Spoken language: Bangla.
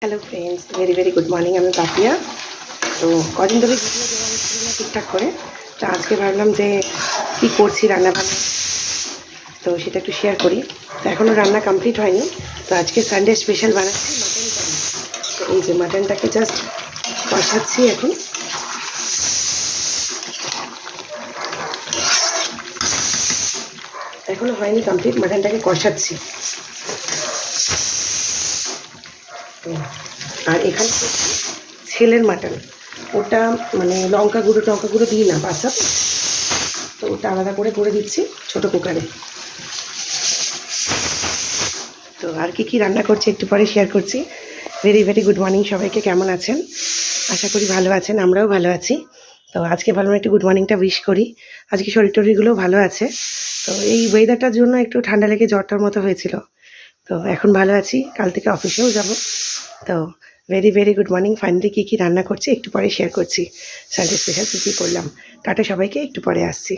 Hello friends, very very good morning. আমি পাপিয়া। তো কদিন ধরে ভিডিও দেওয়া হচ্ছিল না ঠিকঠাক করে। তো আজকে ভাবলাম যে কী করছি রান্নাবান্না, তো সেটা একটু শেয়ার করি। তো এখনও রান্না কমপ্লিট হয়নি। তো আজকে সানডে স্পেশাল বানাচ্ছি মাটন কারি। তো এই যে মাটনটাকে জাস্ট কষাচ্ছি এখন। এখনও হয়নি কমপ্লিট, মাটনটাকে কষাচ্ছি। আর এখানে ছেলের মাটন, ওটা মানে লঙ্কা গুঁড়ো দিই না, বাচ্চা তো ওটা আলাদা করে দিচ্ছি ছোটো কুকারে। তো আর কি রান্না করছি একটু পরে শেয়ার করছি। ভেরি ভেরি গুড মর্নিং সবাইকে, কেমন আছেন? আশা করি ভালো আছেন, আমরাও ভালো আছি। তো আজকে ভাবলাম একটু গুড মর্নিংটা উইশ করি। আজকে শরীর টরিরগুলোও ভালো আছে। তো এই ওয়েদারটার জন্য একটু ঠান্ডা লেগে জ্বরটার মতো হয়েছিল। তো এখন ভালো আছি, কাল থেকে অফিসেও যাব। তো very very good morning. Finally কী রান্না করছি একটু পরে শেয়ার করছি। সানডে স্পেশাল কী করলাম। টাটা সবাইকে, একটু পরে আসছি।